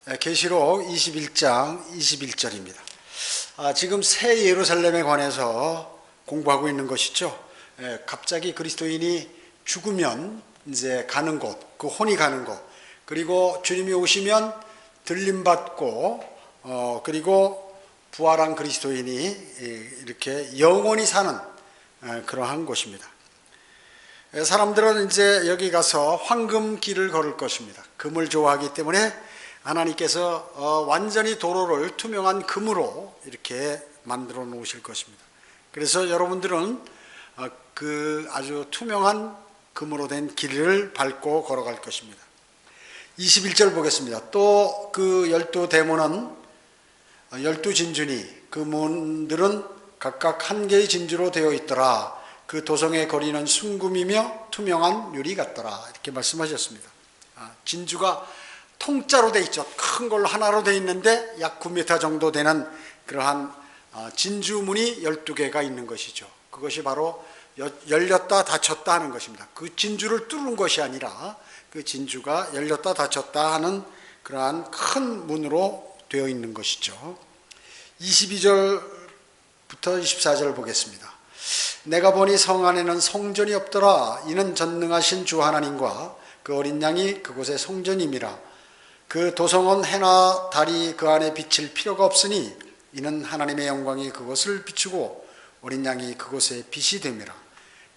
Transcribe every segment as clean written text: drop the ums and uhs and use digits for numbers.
계시록 21장 21절입니다. 지금 새 예루살렘에 관해서 공부하고 있는 것이죠. 갑자기 그리스도인이 죽으면 이제 가는 곳, 그 혼이 가는 곳, 그리고 주님이 오시면 들림받고 그리고 부활한 그리스도인이 이렇게 영원히 사는 그러한 곳입니다. 사람들은 이제 여기 가서 황금길을 걸을 것입니다. 금을 좋아하기 때문에 하나님께서 완전히 도로를 투명한 금으로 이렇게 만들어 놓으실 것입니다. 그래서 여러분들은 그 아주 투명한 금으로 된 길을 밟고 걸어갈 것입니다. 21절 보겠습니다. 또 그 12대문은 12진주니 그 문들은 각각 한 개의 진주로 되어 있더라. 그 도성의 거리는 순금이며 투명한 유리 같더라. 이렇게 말씀하셨습니다. 진주가 통짜로 돼 있죠. 큰 걸로 하나로 돼 있는데 약 9m 정도 되는 그러한 진주문이 12개가 있는 것이죠. 그것이 바로 열렸다 닫혔다 하는 것입니다. 그 진주를 뚫은 것이 아니라 그 진주가 열렸다 닫혔다 하는 그러한 큰 문으로 되어 있는 것이죠. 22절부터 24절 보겠습니다. 내가 보니 성 안에는 성전이 없더라. 이는 전능하신 주 하나님과 그 어린 양이 그곳의 성전임이라. 그 도성은 해나 달이 그 안에 비칠 필요가 없으니 이는 하나님의 영광이 그것을 비추고 어린 양이 그곳에 빛이 됨이라.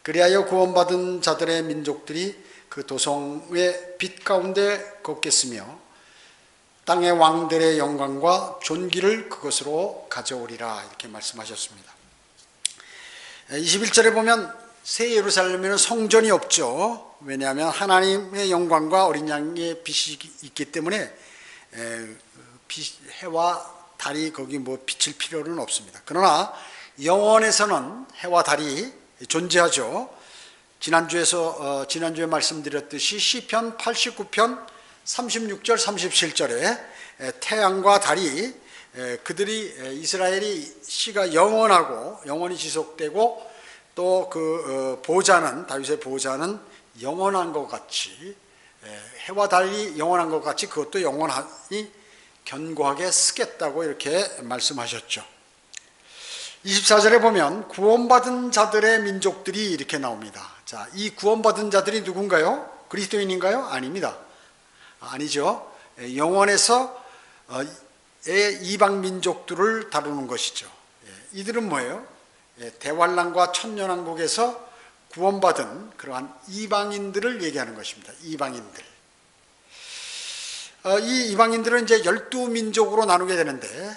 그리하여 구원받은 자들의 민족들이 그 도성의 빛 가운데 걷겠으며 땅의 왕들의 영광과 존귀를 그것으로 가져오리라. 이렇게 말씀하셨습니다. 21절에 보면 새 예루살렘에는 성전이 없죠. 왜냐하면 하나님의 영광과 어린 양의 빛이 있기 때문에 해와 달이 거기 비칠 필요는 없습니다. 그러나 영원에서는 해와 달이 존재하죠. 지난주에 말씀드렸듯이 시편 89편 36절 37절에 태양과 달이 그들이 이스라엘이 시가 영원하고 영원히 지속되고 또 그 보좌는 다윗의 보좌는 영원한 것 같이 해와 달이 영원한 것 같이 그것도 영원하니 견고하게 쓰겠다고 이렇게 말씀하셨죠. 24절에 보면 구원받은 자들의 민족들이 이렇게 나옵니다. 자, 이 구원받은 자들이 누군가요? 그리스도인인가요? 아닙니다. 아니죠. 영원에서 이방 민족들을 다루는 것이죠. 이들은 뭐예요? 대환란과 천년왕국에서 구원받은 그러한 이방인들을 얘기하는 것입니다. 이방인들. 이 이방인들은 이제 12민족으로 나누게 되는데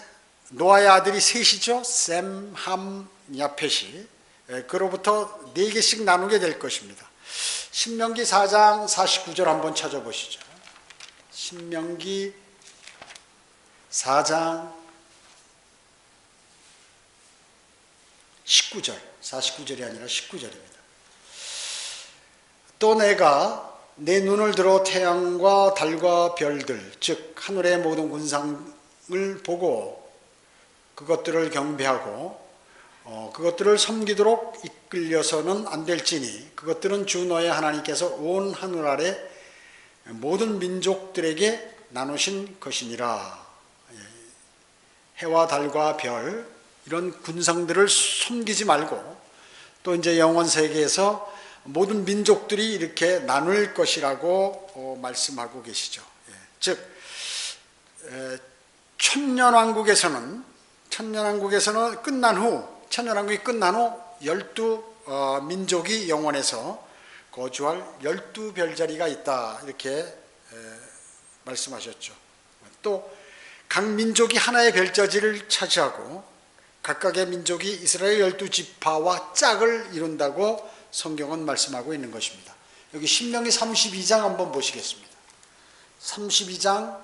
노아의 아들이 셋이죠. 셈, 함, 야펫이. 그로부터 4개씩 나누게 될 것입니다. 신명기 4장 49절 한번 찾아보시죠. 신명기 4장 19절, 49절이 아니라 19절입니다. 또 내가 내 눈을 들어 태양과 달과 별들, 즉 하늘의 모든 군상을 보고 그것들을 경배하고 그것들을 섬기도록 이끌려서는 안 될지니 그것들은 주 너의 하나님께서 온 하늘 아래 모든 민족들에게 나누신 것이니라. 해와 달과 별 이런 군상들을 섬기지 말고 또 이제 영원 세계에서 모든 민족들이 이렇게 나눌 것이라고 말씀하고 계시죠. 즉 천년왕국에서는 천년왕국이 끝난 후 12민족이 영원에서 거주할 12별자리가 있다 이렇게 말씀하셨죠. 또 각 민족이 하나의 별자리를 차지하고 각각의 민족이 이스라엘 12지파와 짝을 이룬다고 성경은 말씀하고 있는 것입니다. 여기 신명기 32장 한번 보시겠습니다. 32장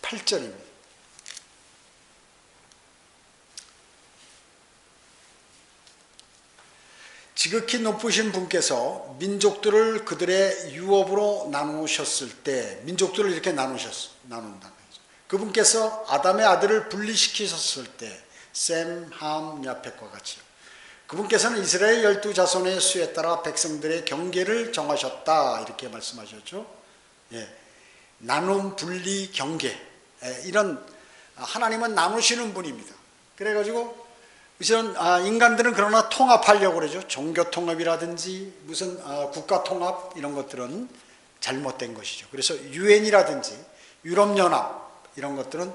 8절입니다. 지극히 높으신 분께서 민족들을 그들의 유업으로 나누셨을 때 민족들을 이렇게 나눈다. 그분께서 아담의 아들을 분리시키셨을 때 셈, 함, 야펫과 같이 그분께서는 이스라엘 12자손의 수에 따라 백성들의 경계를 정하셨다 이렇게 말씀하셨죠. 나눔, 분리, 경계 이런 하나님은 나누시는 분입니다. 그래가지고 우선 인간들은 그러나 통합하려고 그러죠. 종교 통합이라든지 무슨 국가 통합 이런 것들은 잘못된 것이죠. 그래서 유엔이라든지 유럽연합 이런 것들은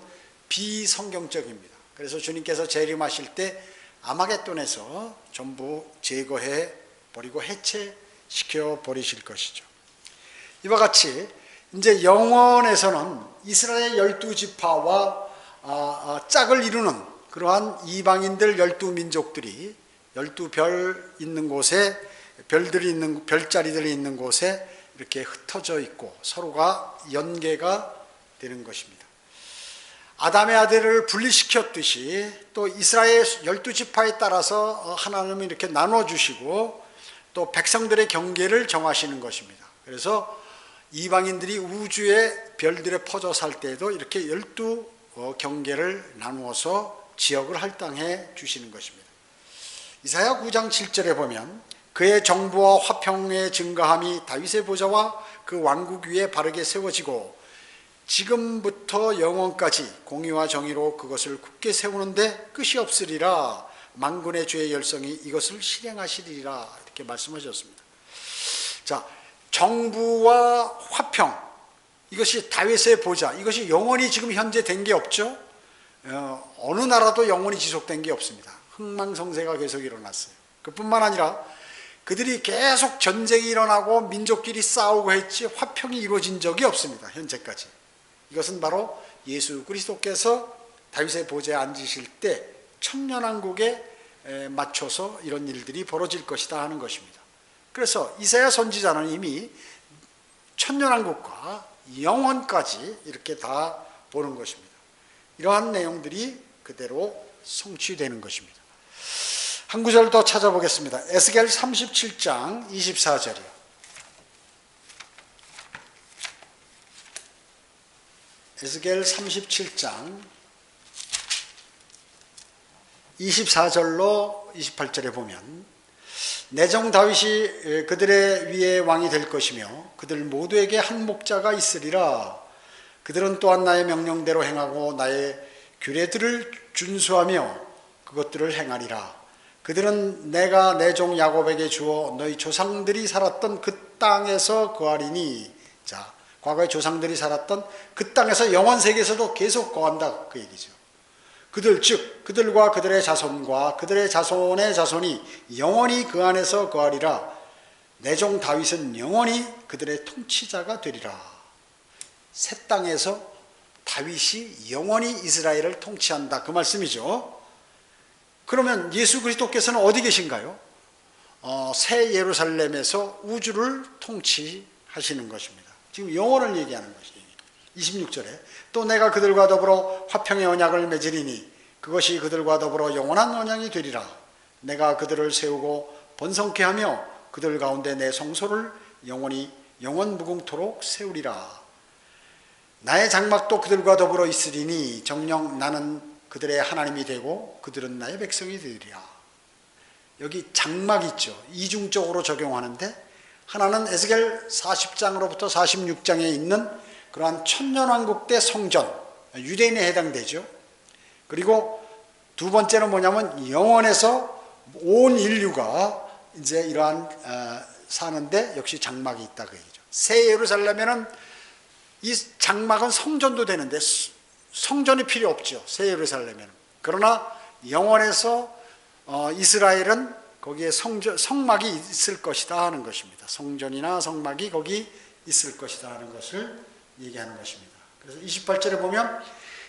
비성경적입니다. 그래서 주님께서 재림하실 때 아마겟돈에서 전부 제거해 버리고 해체시켜 버리실 것이죠. 이와 같이 이제 영원에서는 이스라엘 12지파와 짝을 이루는 그러한 이방인들 12민족들이 12별 있는 곳에 별자리들이 있는 곳에 이렇게 흩어져 있고 서로가 연계가 되는 것입니다. 아담의 아들을 분리시켰듯이 또 이스라엘 12지파에 따라서 하나님은 이렇게 나눠주시고 또 백성들의 경계를 정하시는 것입니다. 그래서 이방인들이 우주의 별들에 퍼져 살 때에도 이렇게 12경계를 나누어서 지역을 할당해 주시는 것입니다. 이사야 9장 7절에 보면 그의 정부와 화평의 증거함이 다윗의 보좌와 그 왕국 위에 바르게 세워지고 지금부터 영원까지 공의와 정의로 그것을 굳게 세우는데 끝이 없으리라. 만군의 주의 열성이 이것을 실행하시리라. 이렇게 말씀하셨습니다. 자, 정부와 화평, 이것이 다윗의 보좌, 이것이 영원히 지금 현재 된 게 없죠. 어느 나라도 영원히 지속된 게 없습니다. 흥망성쇠가 계속 일어났어요. 그뿐만 아니라 그들이 계속 전쟁이 일어나고 민족끼리 싸우고 했지 화평이 이루어진 적이 없습니다. 현재까지. 이것은 바로 예수 그리스도께서 다윗의 보좌에 앉으실 때 천년왕국에 맞춰서 이런 일들이 벌어질 것이다 하는 것입니다. 그래서 이사야 선지자는 이미 천년왕국과 영원까지 이렇게 다 보는 것입니다. 이러한 내용들이 그대로 성취되는 것입니다. 한 구절 더 찾아보겠습니다. 에스겔 37장 24절이요. 에스겔 37장 24절로 28절에 보면 내 종 다윗이 그들의 위에 왕이 될 것이며 그들 모두에게 한 목자가 있으리라. 그들은 또한 나의 명령대로 행하고 나의 규례들을 준수하며 그것들을 행하리라. 그들은 내가 내 종 야곱에게 주어 너희 조상들이 살았던 그 땅에서 거하리니. 자, 과거의 조상들이 살았던 그 땅에서 영원 세계에서도 계속 거한다 그 얘기죠. 그들 즉 그들과 그들의 자손과 그들의 자손의 자손이 영원히 그 안에서 거하리라. 내 종 다윗은 영원히 그들의 통치자가 되리라. 새 땅에서 다윗이 영원히 이스라엘을 통치한다 그 말씀이죠. 그러면 예수 그리스도께서는 어디 계신가요? 새 예루살렘에서 우주를 통치하시는 것입니다. 지금 영원을 얘기하는 것이에요. 26절에 또 내가 그들과 더불어 화평의 언약을 맺으리니 그것이 그들과 더불어 영원한 언약이 되리라. 내가 그들을 세우고 번성케 하며 그들 가운데 내 성소를 영원히 영원 무궁토록 세우리라. 나의 장막도 그들과 더불어 있으리니 정녕 나는 그들의 하나님이 되고 그들은 나의 백성이 되리라. 여기 장막 있죠. 이중적으로 적용하는데 하나는 에스겔 40장으로부터 46장에 있는 그러한 천년왕국 때 성전, 유대인에 해당되죠. 그리고 두 번째는 뭐냐면 영원에서 온 인류가 이제 이러한 사는데 역시 장막이 있다 그 얘기죠. 새 예루살렘에는 이 장막은 성전도 되는데 성전이 필요 없죠. 새 예루살렘에는. 그러나 영원에서 이스라엘은 거기에 성막이 있을 것이다 하는 것입니다. 성전이나 성막이 거기 있을 것이다 하는 것을 얘기하는 것입니다. 그래서 28절에 보면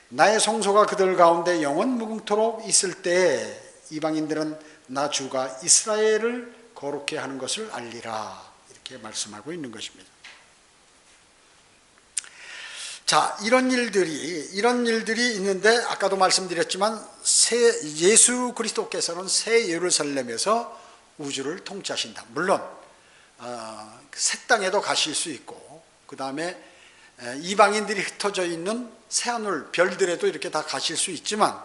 나의 성소가 그들 가운데 영원 무궁토록 있을 때 이방인들은 나 주가 이스라엘을 거룩해 하는 것을 알리라. 이렇게 말씀하고 있는 것입니다. 자, 이런 일들이 있는데 아까도 말씀드렸지만 예수 그리스도께서는 새 예루살렘에서 우주를 통치하신다. 물론 새 땅에도 가실 수 있고 그 다음에 이방인들이 흩어져 있는 새하늘 별들에도 이렇게 다 가실 수 있지만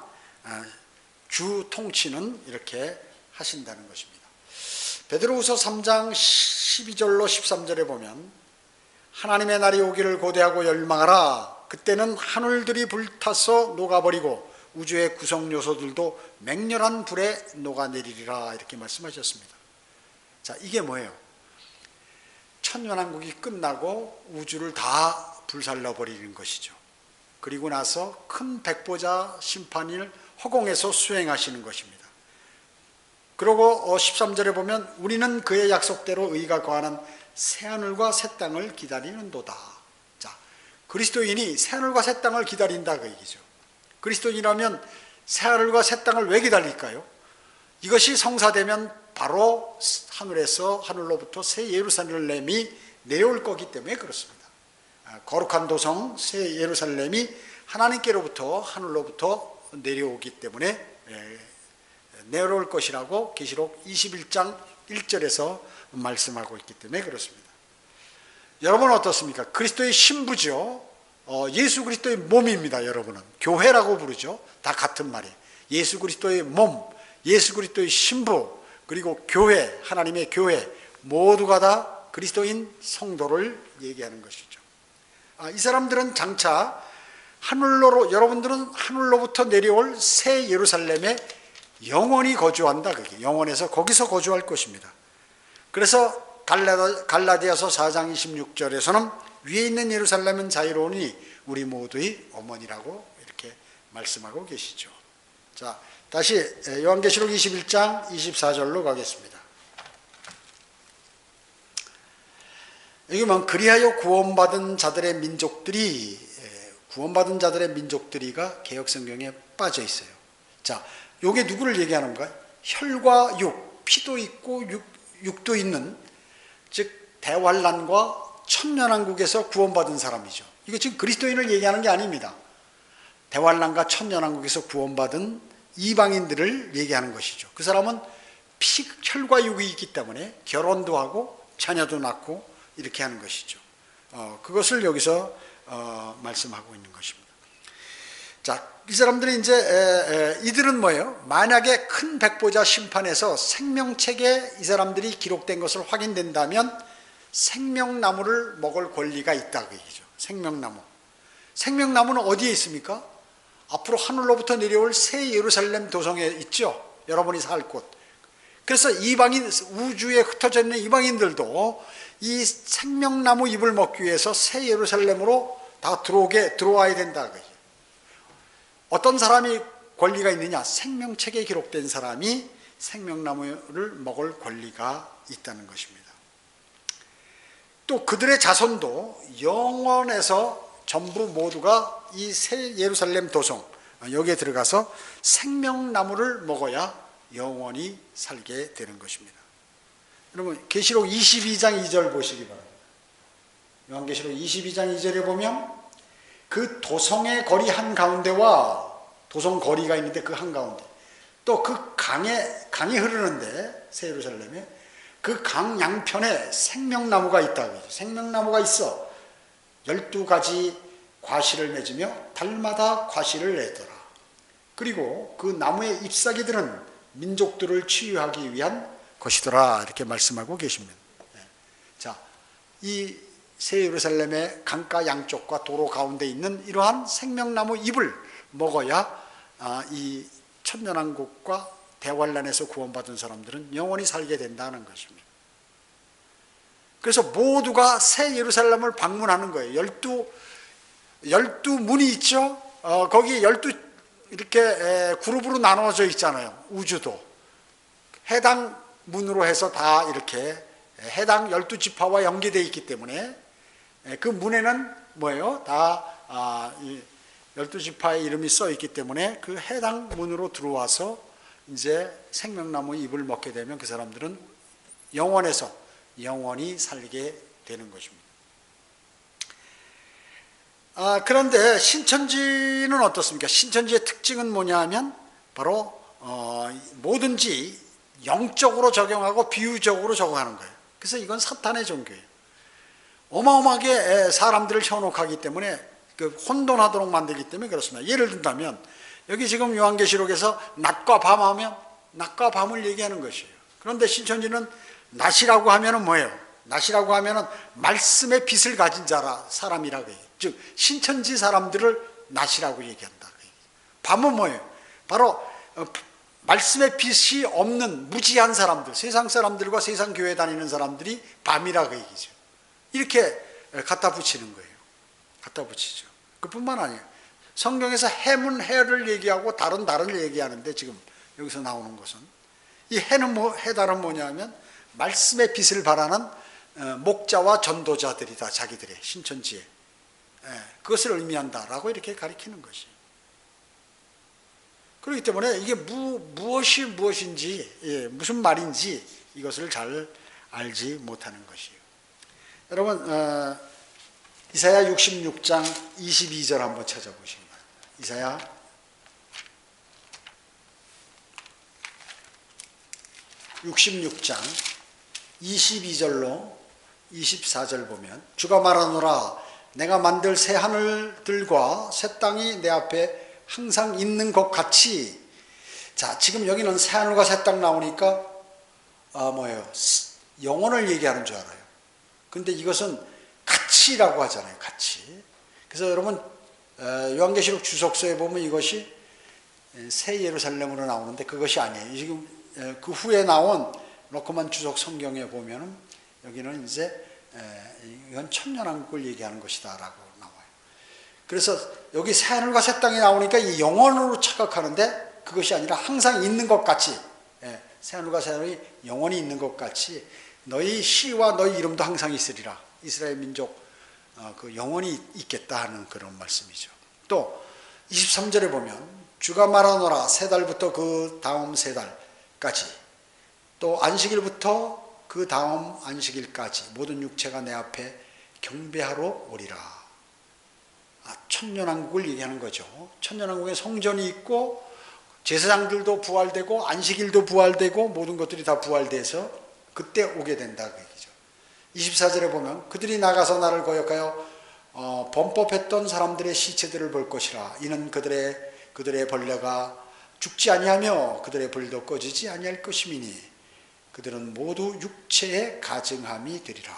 주 통치는 이렇게 하신다는 것입니다. 베드로후서 3장 12절로 13절에 보면 하나님의 날이 오기를 고대하고 열망하라. 그때는 하늘들이 불타서 녹아버리고 우주의 구성 요소들도 맹렬한 불에 녹아내리리라 이렇게 말씀하셨습니다. 자, 이게 뭐예요? 천년왕국이 끝나고 우주를 다 불살라버리는 것이죠. 그리고 나서 큰 백보자 심판을 허공에서 수행하시는 것입니다. 그리고 13절에 보면 우리는 그의 약속대로 의가 거하는 새하늘과 새 땅을 기다리는도다. 자, 그리스도인이 새하늘과 새 땅을 기다린다 그 얘기죠. 그리스도인이라면 새하늘과 새 땅을 왜 기다릴까요? 이것이 성사되면 바로 하늘로부터 새 예루살렘이 내려올 거기 때문에 그렇습니다. 거룩한 도성 새 예루살렘이 하나님께로부터 하늘로부터 내려오기 때문에 내려올 것이라고 계시록 21장 1절에서 말씀하고 있기 때문에 그렇습니다. 여러분은 어떻습니까? 그리스도의 신부죠. 예수 그리스도의 몸입니다. 여러분은 교회라고 부르죠. 다 같은 말이에요. 예수 그리스도의 몸, 예수 그리스도의 신부, 그리고 교회, 하나님의 교회 모두가 다 그리스도인 성도를 얘기하는 것이죠. 이 사람들은 장차 여러분들은 하늘로부터 내려올 새 예루살렘에 영원히 거주한다. 그게 영원해서 거기서 거주할 것입니다. 그래서 갈라디아서 4장 26절에서는 위에 있는 예루살렘은 자유로우니 우리 모두의 어머니라고 이렇게 말씀하고 계시죠. 자, 다시 요한계시록 21장 24절로 가겠습니다. 여기 보면 그리하여 구원받은 자들의 민족들이가 개역성경에 빠져 있어요. 자, 요게 누구를 얘기하는 건가요? 혈과 육, 피도 있고 육도 있는, 즉 대환란과 천년왕국에서 구원받은 사람이죠. 이게 지금 그리스도인을 얘기하는 게 아닙니다. 대환란과 천년왕국에서 구원받은 이방인들을 얘기하는 것이죠. 그 사람은 혈과 육이 있기 때문에 결혼도 하고 자녀도 낳고 이렇게 하는 것이죠. 그것을 여기서 말씀하고 있는 것입니다. 자, 이 사람들이 이들은 뭐예요? 만약에 큰 백보자 심판에서 생명책에 이 사람들이 기록된 것을 확인된다면 생명나무를 먹을 권리가 있다 그 얘기죠. 생명나무는 어디에 있습니까? 앞으로 하늘로부터 내려올 새 예루살렘 도성에 있죠. 여러분이 살 곳. 그래서 우주에 흩어져 있는 이방인들도 이 생명나무 잎을 먹기 위해서 새 예루살렘으로 다 들어와야 된다. 어떤 사람이 권리가 있느냐? 생명책에 기록된 사람이 생명나무를 먹을 권리가 있다는 것입니다. 또 그들의 자손도 영원에서 전부 모두가 이 새 예루살렘 도성 여기에 들어가서 생명나무를 먹어야 영원히 살게 되는 것입니다. 여러분 계시록 22장 2절 보시기 바랍니다. 요한계시록 22장 2절에 보면 그 도성의 거리 한가운데와 도성 거리가 있는데 그 한가운데 또 그 강이 흐르는데 새 예루살렘에 그 강 양편에 생명나무가 있다. 생명나무가 있어 12가지 과실을 맺으며 달마다 과실을 내더라. 그리고 그 나무의 잎사귀들은 민족들을 치유하기 위한 것이더라. 이렇게 말씀하고 계십니다. 자, 이 새 예루살렘의 강가 양쪽과 도로 가운데 있는 이러한 생명나무 잎을 먹어야 이 천년왕국과 대환란에서 구원받은 사람들은 영원히 살게 된다는 것입니다. 그래서 모두가 새 예루살렘을 방문하는 거예요. 12문이 있죠. 거기 12 이렇게 그룹으로 나눠져 있잖아요. 우주도 해당 문으로 해서 다 이렇게 해당 12지파와 연계되어 있기 때문에 그 문에는 뭐예요? 다 12지파의 이름이 써 있기 때문에 그 해당 문으로 들어와서 이제 생명나무 잎을 먹게 되면 그 사람들은 영원에서 영원히 살게 되는 것입니다. 그런데 신천지는 어떻습니까? 신천지의 특징은 뭐냐 하면 바로 뭐든지 영적으로 적용하고 비유적으로 적용하는 거예요. 그래서 이건 사탄의 종교예요. 어마어마하게 사람들을 현혹하기 때문에 혼돈하도록 만들기 때문에 그렇습니다. 예를 든다면 여기 지금 요한계시록에서 낮과 밤 하면 낮과 밤을 얘기하는 것이에요. 그런데 신천지는 낮이라고 하면은 뭐예요? 낮이라고 하면은 말씀의 빛을 가진 사람이라고 해요. 즉 신천지 사람들을 낫이라고 얘기한다. 밤은 뭐예요? 바로 말씀의 빛이 없는 무지한 사람들, 세상 사람들과 세상 교회 다니는 사람들이 밤이라 그 얘기죠. 이렇게 갖다 붙이는 거예요. 갖다 붙이죠. 그뿐만 아니에요. 성경에서 해문 해를 얘기하고 달을 얘기하는데 지금 여기서 나오는 것은 이 해달은 뭐냐면 말씀의 빛을 바라는 목자와 전도자들이다. 자기들의 신천지에 그것을 의미한다라고 이렇게 가리키는 것이. 그렇기 때문에 이게 무엇인지 무슨 말인지 이것을 잘 알지 못하는 것이에요. 여러분 이사야 66장 22절 한번 찾아보시기 바랍니다. 이사야 66장 22절로 24절 보면 주가 말하노라 내가 만들 새 하늘들과 새 땅이 내 앞에 항상 있는 것 같이. 자, 지금 여기는 새 하늘과 새 땅 나오니까 뭐예요? 영혼을 얘기하는 줄 알아요. 근데 이것은 같이라고 하잖아요. 같이. 그래서 여러분 요한계시록 주석서에 보면 이것이 새 예루살렘으로 나오는데 그것이 아니에요. 지금 그 후에 나온 로커만 주석 성경에 보면은 여기는 이제 이건 천년왕국을 얘기하는 것이다라고 나와요. 그래서 여기 새 하늘과 새 땅이 나오니까 이 영원으로 착각하는데 그것이 아니라 항상 있는 것 같이, 새 하늘과 새 땅이 영원히 있는 것 같이 너희 시와 너희 이름도 항상 있으리라. 이스라엘 민족 그 영원히 있겠다 하는 그런 말씀이죠. 또 23절에 보면 주가 말하노라 세 달부터 그 다음 세 달까지 또 안식일부터 그 다음 안식일까지 모든 육체가 내 앞에 경배하러 오리라. 천년왕국을 얘기하는 거죠. 천년왕국에 성전이 있고 제사장들도 부활되고 안식일도 부활되고 모든 것들이 다 부활돼서 그때 오게 된다 그 얘기죠. 24절에 보면 그들이 나가서 나를 거역하여 범법했던 사람들의 시체들을 볼 것이라. 이는 그들의 벌레가 죽지 아니하며 그들의 불도 꺼지지 아니할 것임이니 그들은 모두 육체의 가증함이 되리라.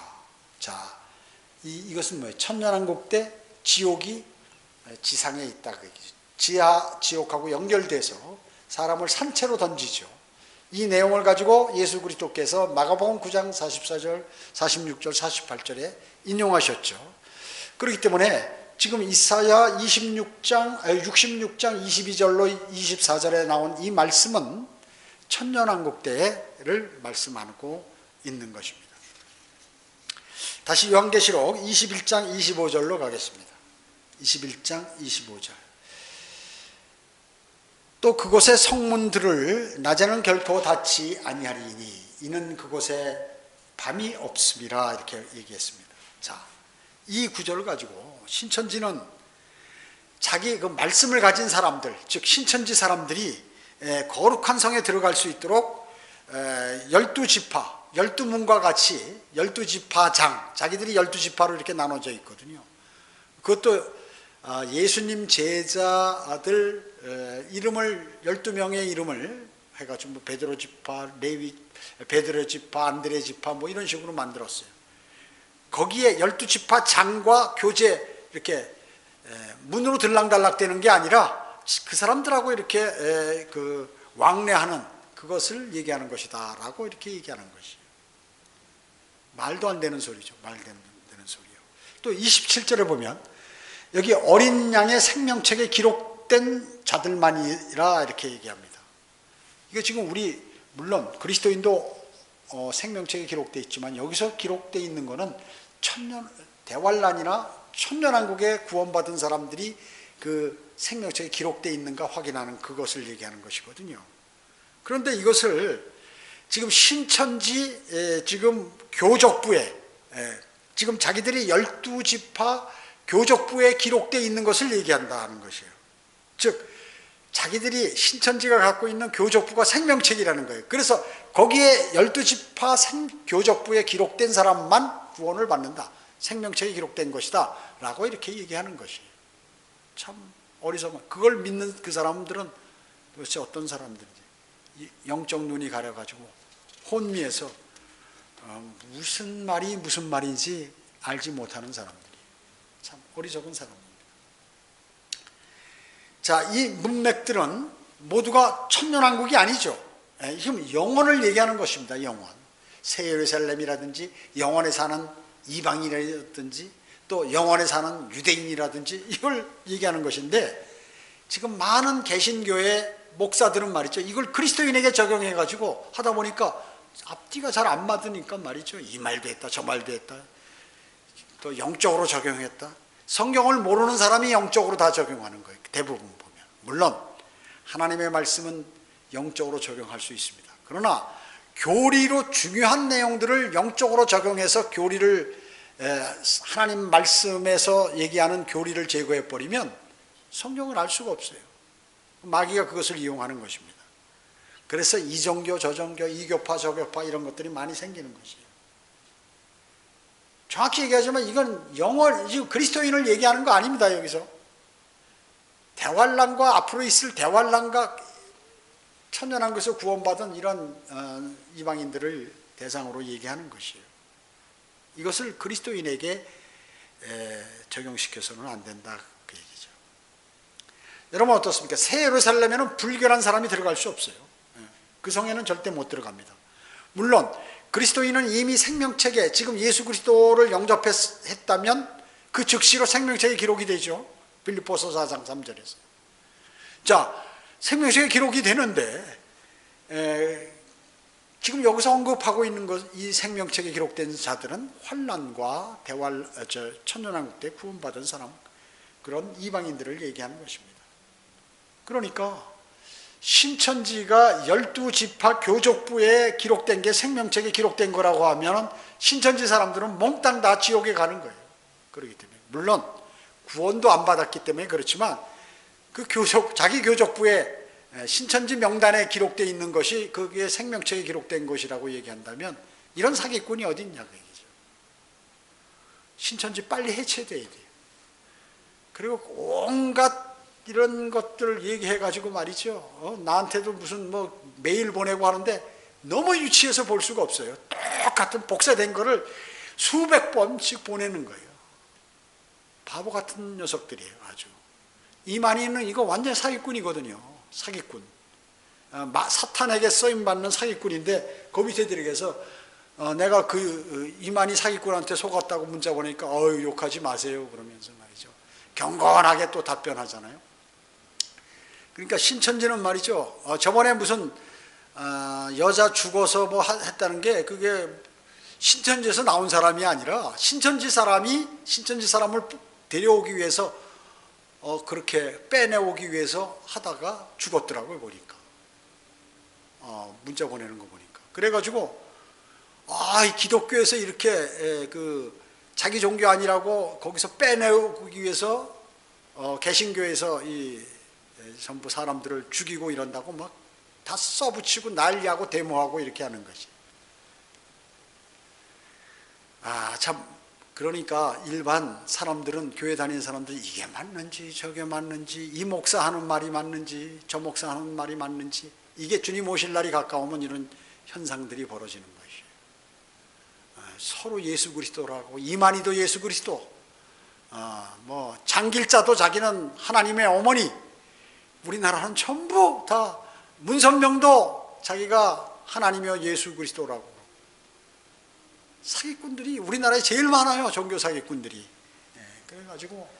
자, 이것은 뭐예요? 천년왕국 때 지옥이 지상에 있다 그 얘기죠. 지하 지옥하고 연결돼서 사람을 산채로 던지죠. 이 내용을 가지고 예수 그리스도께서 마가복음 9장 44절, 46절, 48절에 인용하셨죠. 그렇기 때문에 지금 이사야 66장 22절로 24절에 나온 이 말씀은 천년왕국 때를 말씀하고 있는 것입니다. 다시 요한계시록 21장 25절로 가겠습니다. 21장 25절. 또 그곳의 성문들을 낮에는 결코 닫지 아니하리니 이는 그곳에 밤이 없음이라 이렇게 얘기했습니다. 자, 이 구절을 가지고 신천지는 자기 그 말씀을 가진 사람들, 즉 신천지 사람들이 거룩한 성에 들어갈 수 있도록 12지파, 12문과 같이 12지파장, 자기들이 12지파로 이렇게 나눠져 있거든요. 그것도 예수님 제자들 이름을 12명의 이름을 해가지고 뭐 베드로 지파, 베드로 지파, 안드레 지파 뭐 이런 식으로 만들었어요. 거기에 12지파 장과 교제 이렇게 문으로 들락달락되는 게 아니라 그 사람들하고 이렇게 그 왕래하는 그것을 얘기하는 것이다라고 이렇게 얘기하는 것이에요. 말도 안 되는 소리죠. 말도 안 되는 소리요. 또 27절에 보면 여기 어린 양의 생명책에 기록된 자들만이라 이렇게 얘기합니다. 이게 지금 우리 물론 그리스도인도 생명책에 기록되어 있지만 여기서 기록되어 있는 것은 대환란이나 천년왕국에 구원받은 사람들이 그 생명책에 기록되어 있는가 확인하는 그것을 얘기하는 것이거든요. 그런데 이것을 지금 신천지 지금 교적부에 지금 자기들이 12지파 교적부에 기록되어 있는 것을 얘기한다는 것이에요. 즉 자기들이 신천지가 갖고 있는 교적부가 생명책이라는 거예요. 그래서 거기에 12지파 교적부에 기록된 사람만 구원을 받는다. 생명책에 기록된 것이다 라고 이렇게 얘기하는 것이에요. 참 어리석은, 그걸 믿는 그 사람들은 도대체 어떤 사람들인지 영적 눈이 가려가지고 혼미해서 무슨 말이 무슨 말인지 알지 못하는 사람들이. 참 어리석은 사람입니다. 자, 이 문맥들은 모두가 천년왕국이 아니죠. 지금 영원을 얘기하는 것입니다. 영원. 새 예루살렘이라든지 영원에 사는 이방인이라든지 또 영원에 사는 유대인이라든지 이걸 얘기하는 것인데, 지금 많은 개신교의 목사들은 말이죠, 이걸 그리스도인에게 적용해가지고 하다 보니까 앞뒤가 잘 안 맞으니까 말이죠, 이 말도 했다 저 말도 했다, 또 영적으로 적용했다. 성경을 모르는 사람이 영적으로 다 적용하는 거예요, 대부분 보면. 물론 하나님의 말씀은 영적으로 적용할 수 있습니다. 그러나 교리로 중요한 내용들을 영적으로 적용해서 교리를, 하나님 말씀에서 얘기하는 교리를 제거해버리면 성경을 알 수가 없어요. 마귀가 그것을 이용하는 것입니다. 그래서 이종교, 저종교, 이교파, 저교파 이런 것들이 많이 생기는 것이에요. 정확히 얘기하자면 이건 지금 그리스도인을 얘기하는 거 아닙니다. 여기서 대환란과 앞으로 있을 대환란과 천년왕국에서 구원받은 이런 이방인들을 대상으로 얘기하는 것이에요. 이것을 그리스도인에게 적용시켜서는 안 된다, 그 얘기죠. 여러분 어떻습니까? 새 예루살렘에는 불결한 사람이 들어갈 수 없어요. 그 성에는 절대 못 들어갑니다. 물론 그리스도인은 이미 생명책에, 지금 예수 그리스도를 영접했다면 그 즉시로 생명책에 기록이 되죠. 빌립보서 4장 3절에서. 자, 생명책에 기록이 되는데 지금 여기서 언급하고 있는 것, 이 생명책에 기록된 자들은 환난과 천년왕국 때 구원받은 사람, 그런 이방인들을 얘기하는 것입니다. 그러니까 신천지가 12지파 교족부에 기록된 게 생명책에 기록된 거라고 하면 신천지 사람들은 몽땅 다 지옥에 가는 거예요. 그렇기 때문에, 물론 구원도 안 받았기 때문에 그렇지만 그 자기 교족부에 신천지 명단에 기록되어 있는 것이 그게 생명책에 기록된 것이라고 얘기한다면 이런 사기꾼이 어디 있냐고 얘기죠. 신천지 빨리 해체돼야 돼요. 그리고 온갖 이런 것들을 얘기해가지고 말이죠, 나한테도 무슨 메일 보내고 하는데 너무 유치해서 볼 수가 없어요. 똑같은 복사된 거를 수백 번씩 보내는 거예요. 바보 같은 녀석들이에요. 아주. 이만희는 이거 완전 사기꾼이거든요. 사기꾼. 사탄에게 쓰임받는 사기꾼인데 그 밑에 들어가서 내가 그 이만희 사기꾼한테 속았다고 문자 보내니까 욕하지 마세요 그러면서 말이죠, 경건하게 또 답변하잖아요. 그러니까 신천지는 말이죠, 저번에 무슨 여자 죽어서 했다는 게 그게 신천지에서 나온 사람이 아니라 신천지 사람을 데려오기 위해서 그렇게 빼내오기 위해서 하다가 죽었더라고요. 보니까 문자 보내는 거 보니까. 그래가지고 이 기독교에서 이렇게 자기 종교 아니라고 거기서 빼내오기 위해서 개신교에서 전부 사람들을 죽이고 이런다고 막 다 써붙이고 난리하고 데모하고 이렇게 하는 것이. 참, 그러니까 일반 사람들은, 교회 다니는 사람들이 이게 맞는지 저게 맞는지, 이 목사 하는 말이 맞는지 저 목사 하는 말이 맞는지, 이게 주님 오실 날이 가까우면 이런 현상들이 벌어지는 것이에요. 서로 예수 그리스도라고, 이만희도 예수 그리스도, 장길자도 자기는 하나님의 어머니, 우리나라는 전부 다, 문선명도 자기가 하나님이여 예수 그리스도라고. 사기꾼들이 우리나라에 제일 많아요. 종교 사기꾼들이. 그래가지고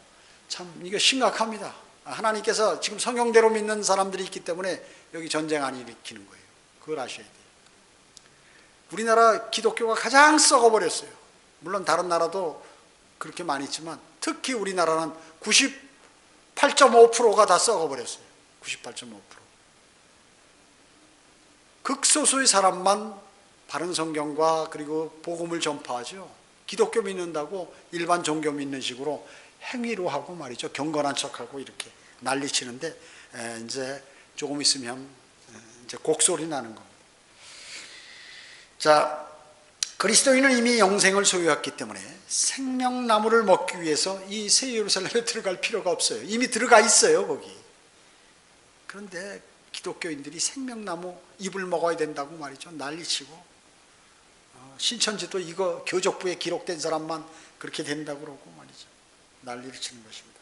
참 이게 심각합니다. 하나님께서 지금 성경대로 믿는 사람들이 있기 때문에 여기 전쟁 안 일으키는 거예요. 그걸 아셔야 돼요. 우리나라 기독교가 가장 썩어버렸어요. 물론 다른 나라도 그렇게 많이 있지만 특히 우리나라는 98.5%가 다 썩어버렸어요. 98.5%. 극소수의 사람만 바른 성경과 그리고 복음을 전파하죠. 기독교 믿는다고 일반 종교 믿는 식으로 행위로 하고 말이죠, 경건한 척하고 이렇게 난리치는데 이제 조금 있으면 이제 곡소리 나는 겁니다. 자, 그리스도인은 이미 영생을 소유했기 때문에 생명나무를 먹기 위해서 이 새 예루살렘에 들어갈 필요가 없어요. 이미 들어가 있어요, 거기. 그런데 기독교인들이 생명나무 잎을 먹어야 된다고 말이죠, 난리치고, 신천지도 이거 교족부에 기록된 사람만 그렇게 된다고 그러고 말이죠, 난리를 치는 것입니다.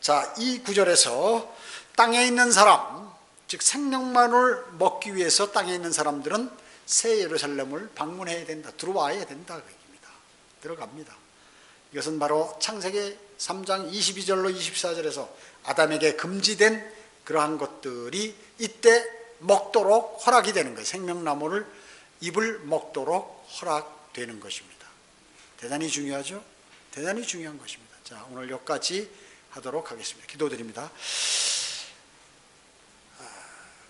자, 이 구절에서 땅에 있는 사람, 즉 생명만을 먹기 위해서 땅에 있는 사람들은 새 예루살렘을 방문해야 된다, 들어와야 된다 그 얘기입니다. 들어갑니다. 이것은 바로 창세기 3장 22절로 24절에서 아담에게 금지된 그러한 것들이 이때 먹도록 허락이 되는 거예요. 생명나무를 잎을 먹도록 허락되는 것입니다. 대단히 중요하죠? 대단히 중요한 것입니다. 자, 오늘 여기까지 하도록 하겠습니다. 기도드립니다.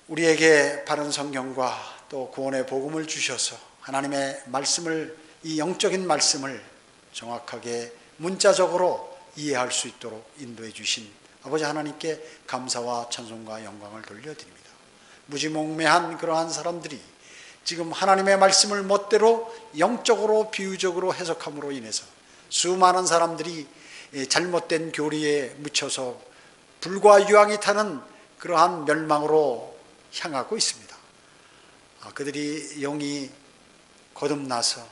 우리에게 바른 성경과 또 구원의 복음을 주셔서 하나님의 말씀을, 이 영적인 말씀을 정확하게 문자적으로 이해할 수 있도록 인도해 주신 아버지 하나님께 감사와 찬송과 영광을 돌려드립니다. 무지몽매한 그러한 사람들이 지금 하나님의 말씀을 멋대로 영적으로 비유적으로 해석함으로 인해서 수많은 사람들이 잘못된 교리에 묻혀서 불과 유황이 타는 그러한 멸망으로 향하고 있습니다. 그들이 영이 거듭나서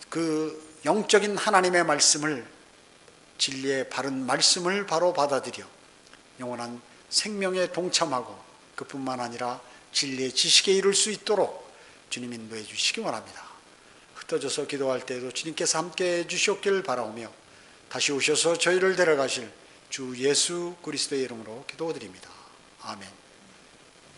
그 영적인 하나님의 말씀을, 진리의 바른 말씀을 바로 받아들여 영원한 생명에 동참하고 그뿐만 아니라 진리의 지식에 이를 수 있도록 주님 인도해 주시기 원합니다. 흩어져서 기도할 때에도 주님께서 함께해 주시옵기를 바라오며 다시 오셔서 저희를 데려가실 주 예수 그리스도의 이름으로 기도드립니다. 아멘.